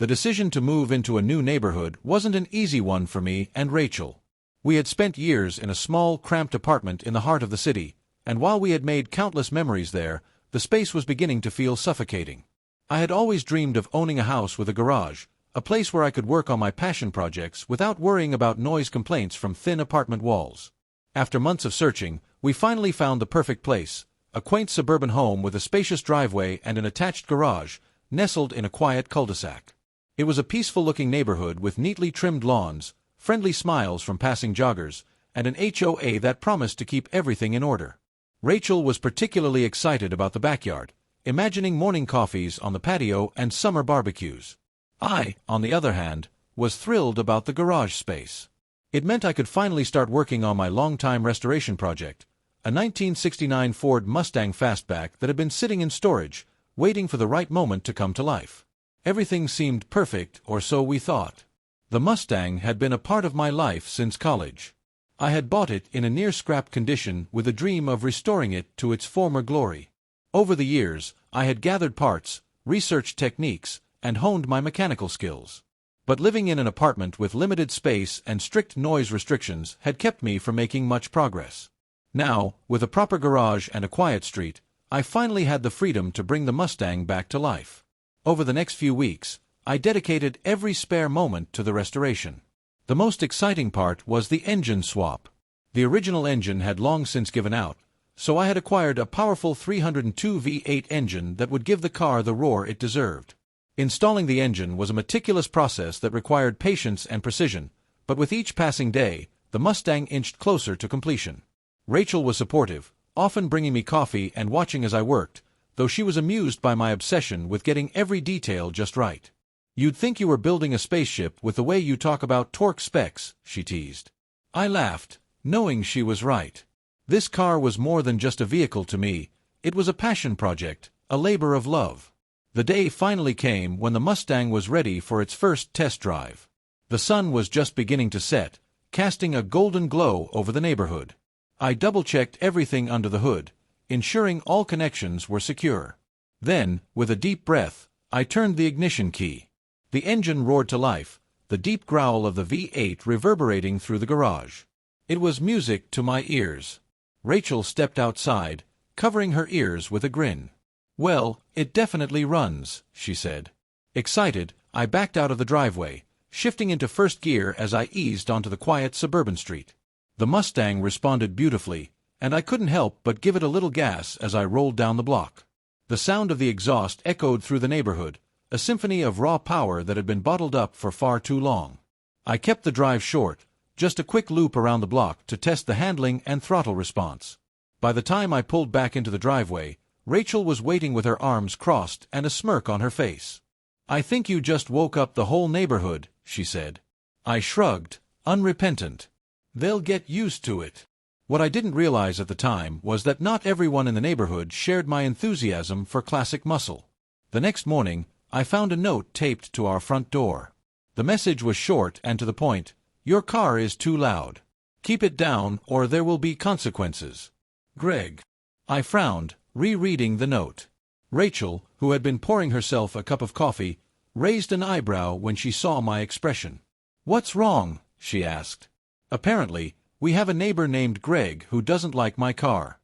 The decision to move into a new neighborhood wasn't an easy one for me and Rachel. We had spent years in a small, cramped apartment in the heart of the city, and while we had made countless memories there, the space was beginning to feel suffocating. I had always dreamed of owning a house with a garage, a place where I could work on my passion projects without worrying about noise complaints from thin apartment walls. After months of searching, we finally found the perfect place, a quaint suburban home with a spacious driveway and an attached garage, nestled in a quiet cul-de-sac. It was a peaceful-looking neighborhood with neatly trimmed lawns, friendly smiles from passing joggers, and an HOA that promised to keep everything in order. Rachel was particularly excited about the backyard, imagining morning coffees on the patio and summer barbecues. I, on the other hand, was thrilled about the garage space. It meant I could finally start working on my long-time restoration project, a 1969 Ford Mustang Fastback that had been sitting in storage, waiting for the right moment to come to life. Everything seemed perfect, or so we thought. The Mustang had been a part of my life since college. I had bought it in a near-scrap condition with a dream of restoring it to its former glory. Over the years, I had gathered parts, researched techniques, and honed my mechanical skills. But living in an apartment with limited space and strict noise restrictions had kept me from making much progress. Now, with a proper garage and a quiet street, I finally had the freedom to bring the Mustang back to life. Over the next few weeks, I dedicated every spare moment to the restoration. The most exciting part was the engine swap. The original engine had long since given out, so I had acquired a powerful 302 V8 engine that would give the car the roar it deserved. Installing the engine was a meticulous process that required patience and precision, but with each passing day, the Mustang inched closer to completion. Rachel was supportive, often bringing me coffee and watching as I worked, though she was amused by my obsession with getting every detail just right. "You'd think you were building a spaceship with the way you talk about torque specs," she teased. I laughed, knowing she was right. This car was more than just a vehicle to me, it was a passion project, a labor of love. The day finally came when the Mustang was ready for its first test drive. The sun was just beginning to set, casting a golden glow over the neighborhood. I double-checked everything under the hood, ensuring all connections were secure. Then, with a deep breath, I turned the ignition key. The engine roared to life, the deep growl of the V8 reverberating through the garage. It was music to my ears. Rachel stepped outside, covering her ears with a grin. "Well, it definitely runs," she said. Excited, I backed out of the driveway, shifting into first gear as I eased onto the quiet suburban street. The Mustang responded beautifully, and I couldn't help but give it a little gas as I rolled down the block. The sound of the exhaust echoed through the neighborhood, a symphony of raw power that had been bottled up for far too long. I kept the drive short, just a quick loop around the block to test the handling and throttle response. By the time I pulled back into the driveway, Rachel was waiting with her arms crossed and a smirk on her face. "I think you just woke up the whole neighborhood," she said. I shrugged, unrepentant. "They'll get used to it." What I didn't realize at the time was that not everyone in the neighborhood shared my enthusiasm for classic muscle. The next morning, I found a note taped to our front door. The message was short and to the point: "Your car is too loud. Keep it down or there will be consequences. Greg." I frowned, rereading the note. Rachel, who had been pouring herself a cup of coffee, raised an eyebrow when she saw my expression. "What's wrong?" she asked. "Apparently, we have a neighbor named Greg who doesn't like my car."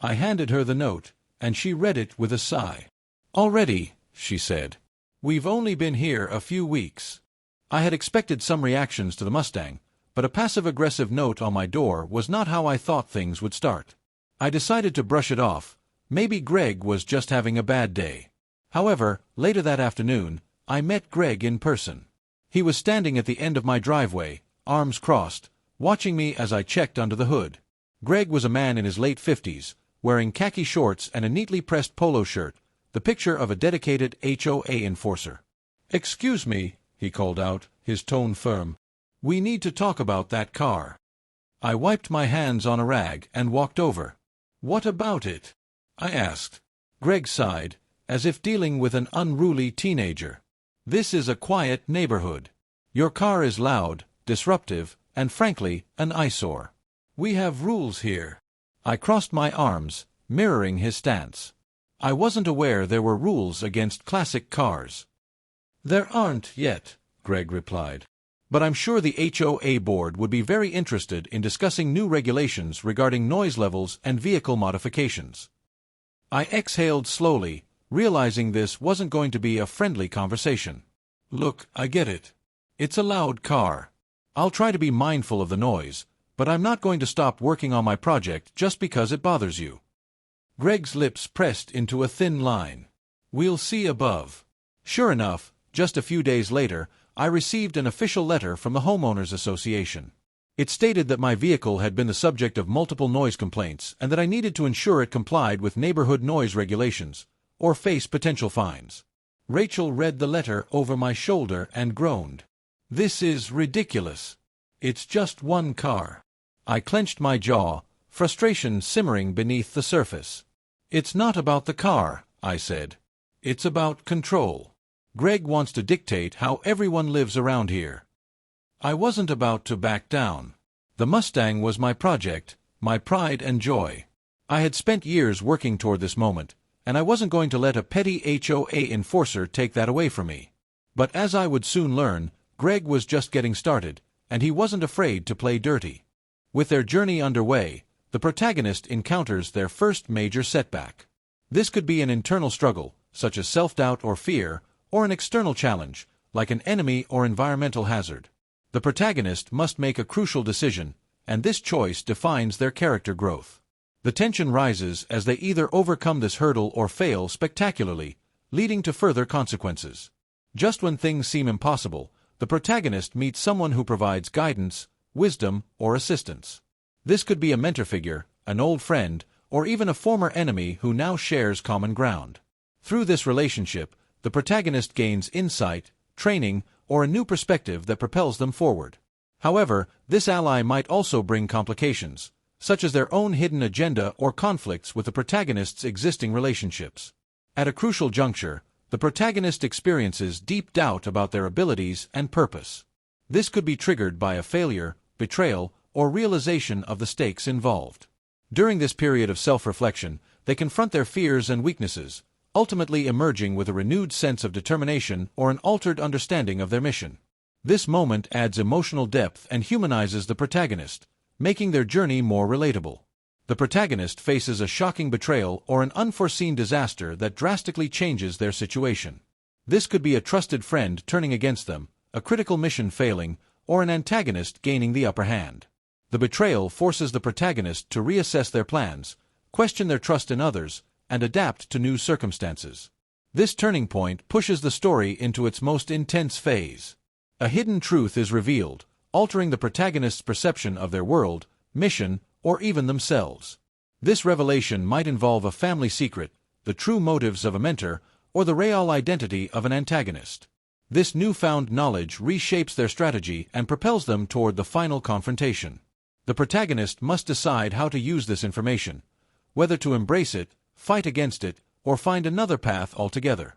I handed her the note, and she read it with a sigh. "Already," she said. "We've only been here a few weeks." I had expected some reactions to the Mustang, but a passive-aggressive note on my door was not how I thought things would start. I decided to brush it off. Maybe Greg was just having a bad day. However, later that afternoon, I met Greg in person. He was standing at the end of my driveway, arms crossed, watching me as I checked under the hood. Greg was a man in his late 50s, wearing khaki shorts and a neatly pressed polo shirt, the picture of a dedicated HOA enforcer. "Excuse me," he called out, his tone firm. "We need to talk about that car." I wiped my hands on a rag and walked over. "What about it?" I asked. Greg sighed, as if dealing with an unruly teenager. "This is a quiet neighborhood. Your car is loud, disruptive, and frankly, an eyesore. We have rules here." I crossed my arms, mirroring his stance. I wasn't aware there were rules against classic cars. There aren't yet, Greg replied. But I'm sure the HOA board would be very interested in discussing new regulations regarding noise levels and vehicle modifications. I exhaled slowly, realizing this wasn't going to be a friendly conversation. Look, I get it. It's a loud car. I'll try to be mindful of the noise, but I'm not going to stop working on my project just because it bothers you. Greg's lips pressed into a thin line. We'll see above. Sure enough, just a few days later, I received an official letter from the Homeowners Association. It stated that my vehicle had been the subject of multiple noise complaints and that I needed to ensure it complied with neighborhood noise regulations, or face potential fines. Rachel read the letter over my shoulder and groaned. This is ridiculous. It's just one car. I clenched my jaw, frustration simmering beneath the surface. It's not about the car, I said. It's about control. Greg wants to dictate how everyone lives around here. I wasn't about to back down. The Mustang was my project, my pride and joy. I had spent years working toward this moment, and I wasn't going to let a petty HOA enforcer take that away from me. But as I would soon learn, Greg was just getting started, and he wasn't afraid to play dirty. With their journey underway, the protagonist encounters their first major setback. This could be an internal struggle, such as self-doubt or fear, or an external challenge, like an enemy or environmental hazard. The protagonist must make a crucial decision, and this choice defines their character growth. The tension rises as they either overcome this hurdle or fail spectacularly, leading to further consequences. Just when things seem impossible, the protagonist meets someone who provides guidance, wisdom, or assistance. This could be a mentor figure, an old friend, or even a former enemy who now shares common ground. Through this relationship, the protagonist gains insight, training, or a new perspective that propels them forward. However, this ally might also bring complications, such as their own hidden agenda or conflicts with the protagonist's existing relationships. At a crucial juncture, the protagonist experiences deep doubt about their abilities and purpose. This could be triggered by a failure, betrayal, or realization of the stakes involved. During this period of self-reflection, they confront their fears and weaknesses, ultimately emerging with a renewed sense of determination or an altered understanding of their mission. This moment adds emotional depth and humanizes the protagonist, making their journey more relatable. The protagonist faces a shocking betrayal or an unforeseen disaster that drastically changes their situation. This could be a trusted friend turning against them, a critical mission failing, or an antagonist gaining the upper hand. The betrayal forces the protagonist to reassess their plans, question their trust in others, and adapt to new circumstances. This turning point pushes the story into its most intense phase. A hidden truth is revealed, altering the protagonist's perception of their world, mission, or even themselves. This revelation might involve a family secret, the true motives of a mentor, or the real identity of an antagonist. This newfound knowledge reshapes their strategy and propels them toward the final confrontation. The protagonist must decide how to use this information, whether to embrace it, fight against it, or find another path altogether.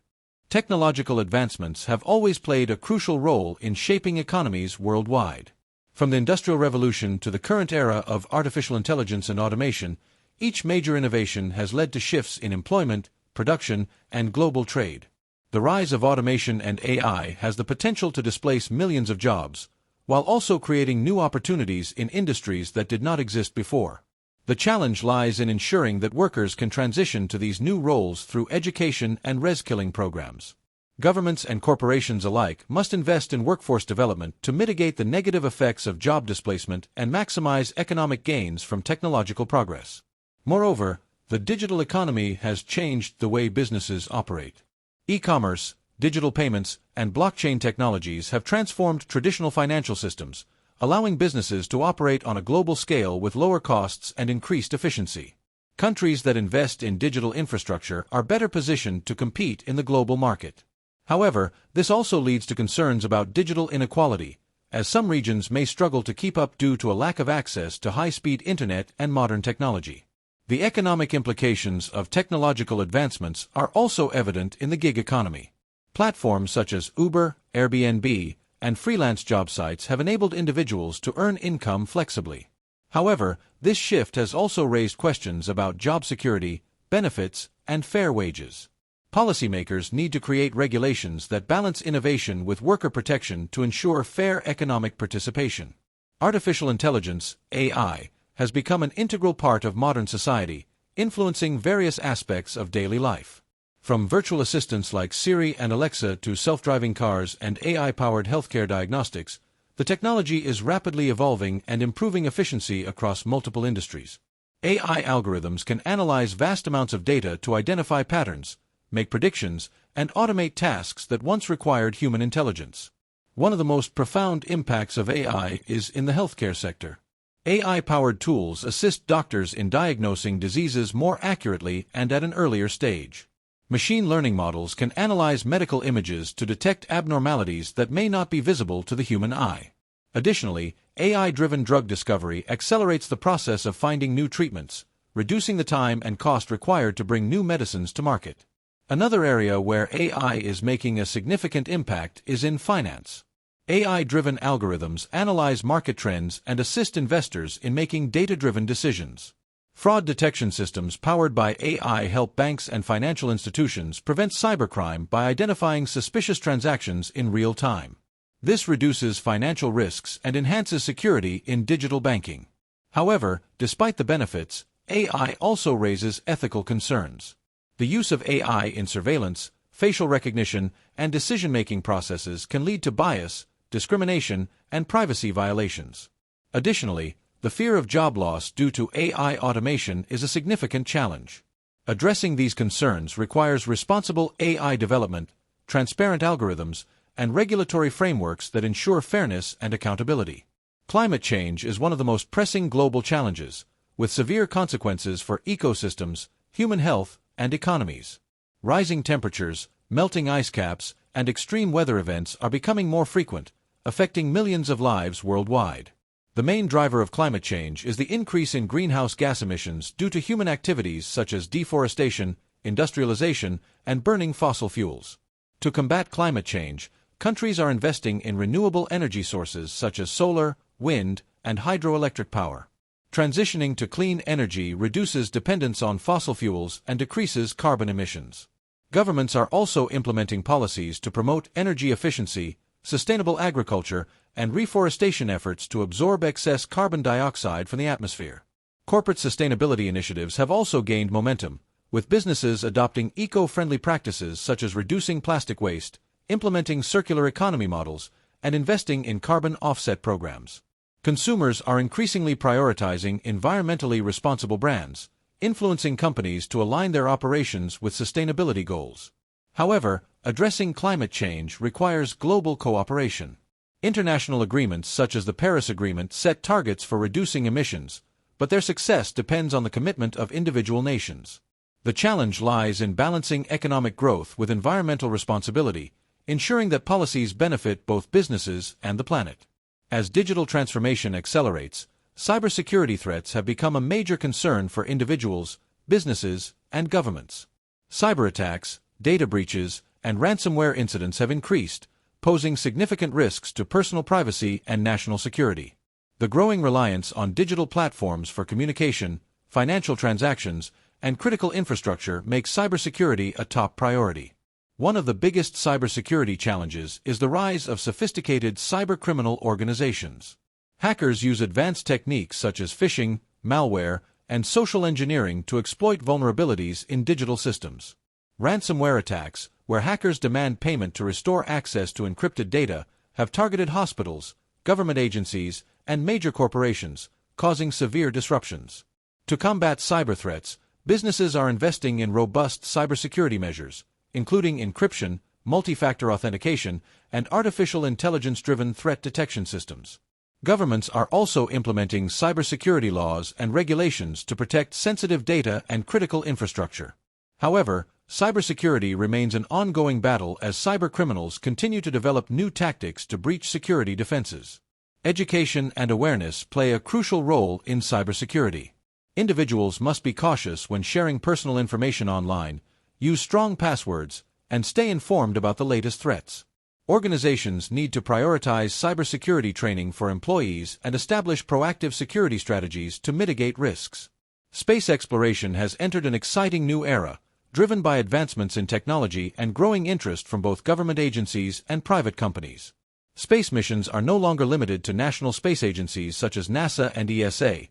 Technological advancements have always played a crucial role in shaping economies worldwide. From the Industrial Revolution to the current era of artificial intelligence and automation, each major innovation has led to shifts in employment, production, and global trade. The rise of automation and AI has the potential to displace millions of jobs, while also creating new opportunities in industries that did not exist before. The challenge lies in ensuring that workers can transition to these new roles through education and reskilling programs. Governments and corporations alike must invest in workforce development to mitigate the negative effects of job displacement and maximize economic gains from technological progress. Moreover, the digital economy has changed the way businesses operate. E-commerce, digital payments, and blockchain technologies have transformed traditional financial systems, allowing businesses to operate on a global scale with lower costs and increased efficiency. Countries that invest in digital infrastructure are better positioned to compete in the global market. However, this also leads to concerns about digital inequality, as some regions may struggle to keep up due to a lack of access to high-speed internet and modern technology. The economic implications of technological advancements are also evident in the gig economy. Platforms such as Uber, Airbnb, and freelance job sites have enabled individuals to earn income flexibly. However, this shift has also raised questions about job security, benefits, and fair wages. Policymakers need to create regulations that balance innovation with worker protection to ensure fair economic participation. Artificial intelligence, AI, has become an integral part of modern society, influencing various aspects of daily life. From virtual assistants like Siri and Alexa to self-driving cars and AI-powered healthcare diagnostics, the technology is rapidly evolving and improving efficiency across multiple industries. AI algorithms can analyze vast amounts of data to identify patterns, make predictions, and automate tasks that once required human intelligence. One of the most profound impacts of AI is in the healthcare sector. AI-powered tools assist doctors in diagnosing diseases more accurately and at an earlier stage. Machine learning models can analyze medical images to detect abnormalities that may not be visible to the human eye. Additionally, AI-driven drug discovery accelerates the process of finding new treatments, reducing the time and cost required to bring new medicines to market. Another area where AI is making a significant impact is in finance. AI-driven algorithms analyze market trends and assist investors in making data-driven decisions. Fraud detection systems powered by AI help banks and financial institutions prevent cybercrime by identifying suspicious transactions in real time. This reduces financial risks and enhances security in digital banking. However, despite the benefits, AI also raises ethical concerns. The use of AI in surveillance, facial recognition, and decision-making processes can lead to bias, discrimination, and privacy violations. Additionally, the fear of job loss due to AI automation is a significant challenge. Addressing these concerns requires responsible AI development, transparent algorithms, and regulatory frameworks that ensure fairness and accountability. Climate change is one of the most pressing global challenges, with severe consequences for ecosystems, human health, and economies. Rising temperatures, melting ice caps, and extreme weather events are becoming more frequent, affecting millions of lives worldwide. The main driver of climate change is the increase in greenhouse gas emissions due to human activities such as deforestation, industrialization, and burning fossil fuels. To combat climate change, countries are investing in renewable energy sources such as solar, wind, and hydroelectric power. Transitioning to clean energy reduces dependence on fossil fuels and decreases carbon emissions. Governments are also implementing policies to promote energy efficiency, sustainable agriculture, and reforestation efforts to absorb excess carbon dioxide from the atmosphere. Corporate sustainability initiatives have also gained momentum, with businesses adopting eco-friendly practices such as reducing plastic waste, implementing circular economy models, and investing in carbon offset programs. Consumers are increasingly prioritizing environmentally responsible brands, influencing companies to align their operations with sustainability goals. However, addressing climate change requires global cooperation. International agreements such as the Paris Agreement set targets for reducing emissions, but their success depends on the commitment of individual nations. The challenge lies in balancing economic growth with environmental responsibility, ensuring that policies benefit both businesses and the planet. As digital transformation accelerates, cybersecurity threats have become a major concern for individuals, businesses, and governments. Cyber attacks, data breaches, and ransomware incidents have increased, posing significant risks to personal privacy and national security. The growing reliance on digital platforms for communication, financial transactions, and critical infrastructure makes cybersecurity a top priority. One of the biggest cybersecurity challenges is the rise of sophisticated cybercriminal organizations. Hackers use advanced techniques such as phishing, malware, and social engineering to exploit vulnerabilities in digital systems. Ransomware attacks, where hackers demand payment to restore access to encrypted data, have targeted hospitals, government agencies, and major corporations, causing severe disruptions. To combat cyber threats, businesses are investing in robust cybersecurity measures, including encryption, multi-factor authentication, and artificial intelligence-driven threat detection systems. Governments are also implementing cybersecurity laws and regulations to protect sensitive data and critical infrastructure. However, cybersecurity remains an ongoing battle as cybercriminals continue to develop new tactics to breach security defenses. Education and awareness play a crucial role in cybersecurity. Individuals must be cautious when sharing personal information online, use strong passwords, and stay informed about the latest threats. Organizations need to prioritize cybersecurity training for employees and establish proactive security strategies to mitigate risks. Space exploration has entered an exciting new era, driven by advancements in technology and growing interest from both government agencies and private companies. Space missions are no longer limited to national space agencies such as NASA and ESA.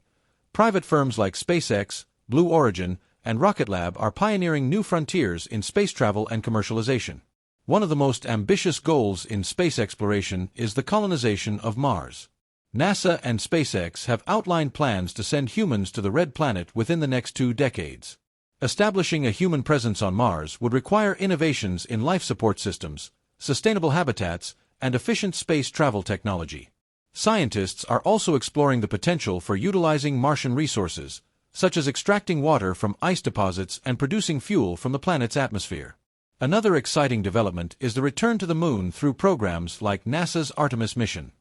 Private firms like SpaceX, Blue Origin, and Rocket Lab are pioneering new frontiers in space travel and commercialization. One of the most ambitious goals in space exploration is the colonization of Mars. NASA and SpaceX have outlined plans to send humans to the Red Planet within the next 2 decades. Establishing a human presence on Mars would require innovations in life support systems, sustainable habitats, and efficient space travel technology. Scientists are also exploring the potential for utilizing Martian resources, such as extracting water from ice deposits and producing fuel from the planet's atmosphere. Another exciting development is the return to the Moon through programs like NASA's Artemis mission.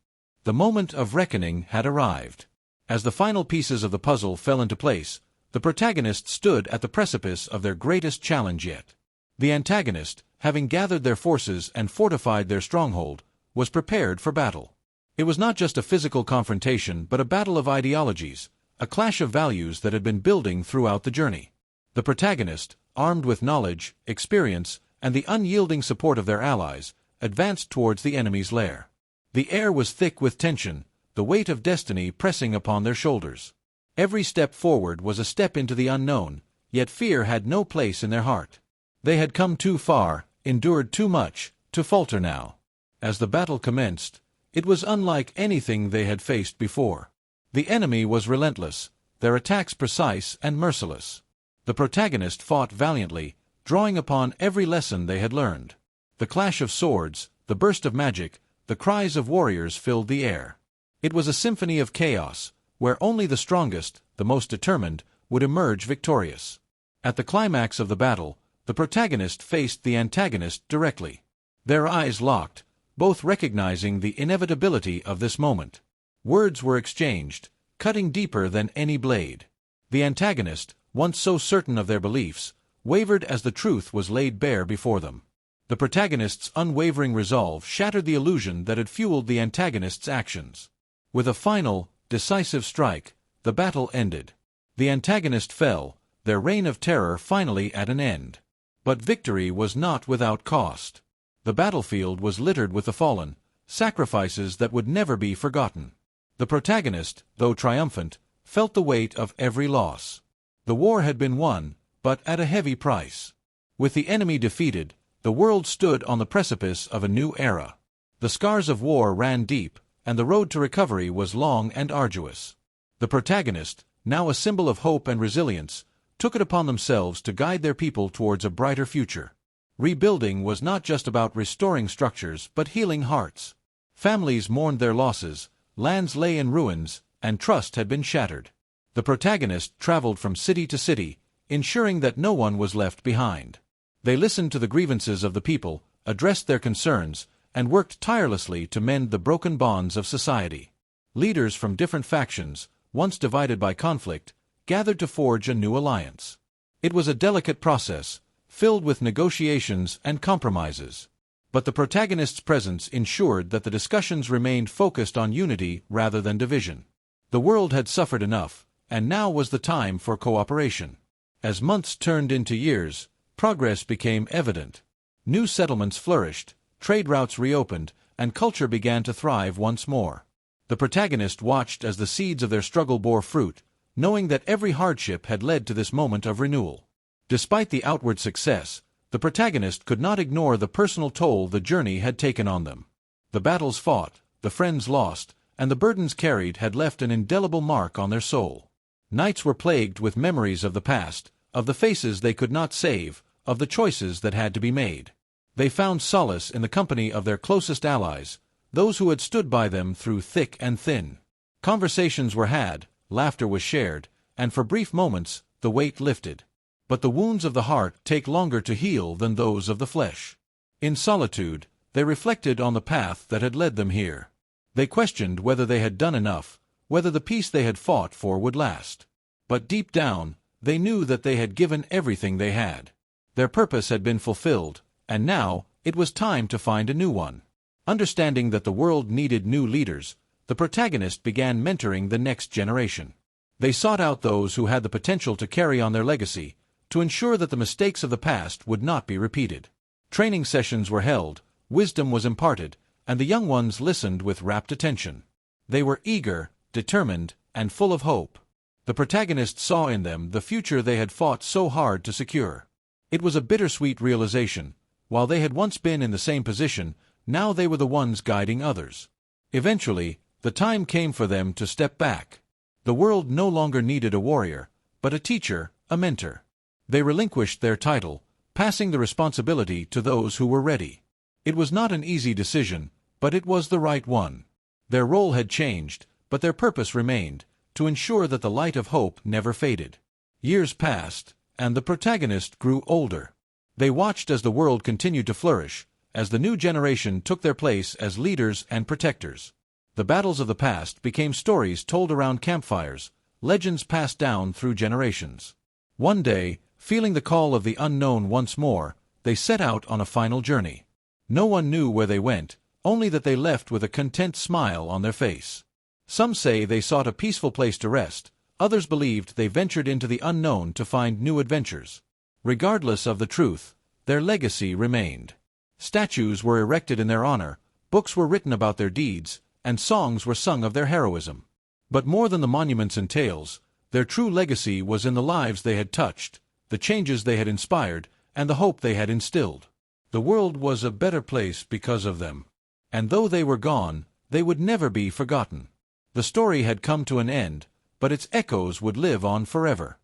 The moment of reckoning had arrived. As the final pieces of the puzzle fell into place, the protagonist stood at the precipice of their greatest challenge yet. The antagonist, having gathered their forces and fortified their stronghold, was prepared for battle. It was not just a physical confrontation but a battle of ideologies, a clash of values that had been building throughout the journey. The protagonist, armed with knowledge, experience, and the unyielding support of their allies, advanced towards the enemy's lair. The air was thick with tension, the weight of destiny pressing upon their shoulders. Every step forward was a step into the unknown, yet fear had no place in their heart. They had come too far, endured too much, to falter now. As the battle commenced, it was unlike anything they had faced before. The enemy was relentless, their attacks precise and merciless. The protagonist fought valiantly, drawing upon every lesson they had learned. The clash of swords, the burst of magic, the cries of warriors filled the air. It was a symphony of chaos, where only the strongest, the most determined, would emerge victorious. At the climax of the battle, the protagonist faced the antagonist directly. Their eyes locked, both recognizing the inevitability of this moment. Words were exchanged, cutting deeper than any blade. The antagonist, once so certain of their beliefs, wavered as the truth was laid bare before them. The protagonist's unwavering resolve shattered the illusion that had fueled the antagonist's actions. With a final, decisive strike, the battle ended. The antagonist fell, their reign of terror finally at an end. But victory was not without cost. The battlefield was littered with the fallen, sacrifices that would never be forgotten. The protagonist, though triumphant, felt the weight of every loss. The war had been won, but at a heavy price. With the enemy defeated, the world stood on the precipice of a new era. The scars of war ran deep, and the road to recovery was long and arduous. The protagonist, now a symbol of hope and resilience, took it upon themselves to guide their people towards a brighter future. Rebuilding was not just about restoring structures but healing hearts. Families mourned their losses, lands lay in ruins, and trust had been shattered. The protagonist traveled from city to city, ensuring that no one was left behind. They listened to the grievances of the people, addressed their concerns, and worked tirelessly to mend the broken bonds of society. Leaders from different factions, once divided by conflict, gathered to forge a new alliance. It was a delicate process, filled with negotiations and compromises. But the protagonist's presence ensured that the discussions remained focused on unity rather than division. The world had suffered enough, and now was the time for cooperation. As months turned into years, progress became evident. New settlements flourished, trade routes reopened, and culture began to thrive once more. The protagonist watched as the seeds of their struggle bore fruit, knowing that every hardship had led to this moment of renewal. Despite the outward success, the protagonist could not ignore the personal toll the journey had taken on them. The battles fought, the friends lost, and the burdens carried had left an indelible mark on their soul. Nights were plagued with memories of the past, of the faces they could not save, of the choices that had to be made. They found solace in the company of their closest allies, those who had stood by them through thick and thin. Conversations were had, laughter was shared, and for brief moments, the weight lifted. But the wounds of the heart take longer to heal than those of the flesh. In solitude, they reflected on the path that had led them here. They questioned whether they had done enough, whether the peace they had fought for would last. But deep down, they knew that they had given everything they had. Their purpose had been fulfilled, and now, it was time to find a new one. Understanding that the world needed new leaders, the protagonist began mentoring the next generation. They sought out those who had the potential to carry on their legacy, to ensure that the mistakes of the past would not be repeated. Training sessions were held, wisdom was imparted, and the young ones listened with rapt attention. They were eager, determined, and full of hope. The protagonists saw in them the future they had fought so hard to secure. It was a bittersweet realization. While they had once been in the same position, now they were the ones guiding others. Eventually, the time came for them to step back. The world no longer needed a warrior, but a teacher, a mentor. They relinquished their title, passing the responsibility to those who were ready. It was not an easy decision, but it was the right one. Their role had changed, but their purpose remained, to ensure that the light of hope never faded. Years passed, and the protagonist grew older. They watched as the world continued to flourish, as the new generation took their place as leaders and protectors. The battles of the past became stories told around campfires, legends passed down through generations. One day, feeling the call of the unknown once more, they set out on a final journey. No one knew where they went, only that they left with a content smile on their face. Some say they sought a peaceful place to rest, others believed they ventured into the unknown to find new adventures. Regardless of the truth, their legacy remained. Statues were erected in their honor, books were written about their deeds, and songs were sung of their heroism. But more than the monuments and tales, their true legacy was in the lives they had touched, the changes they had inspired, and the hope they had instilled. The world was a better place because of them. And though they were gone, they would never be forgotten. The story had come to an end, but its echoes would live on forever.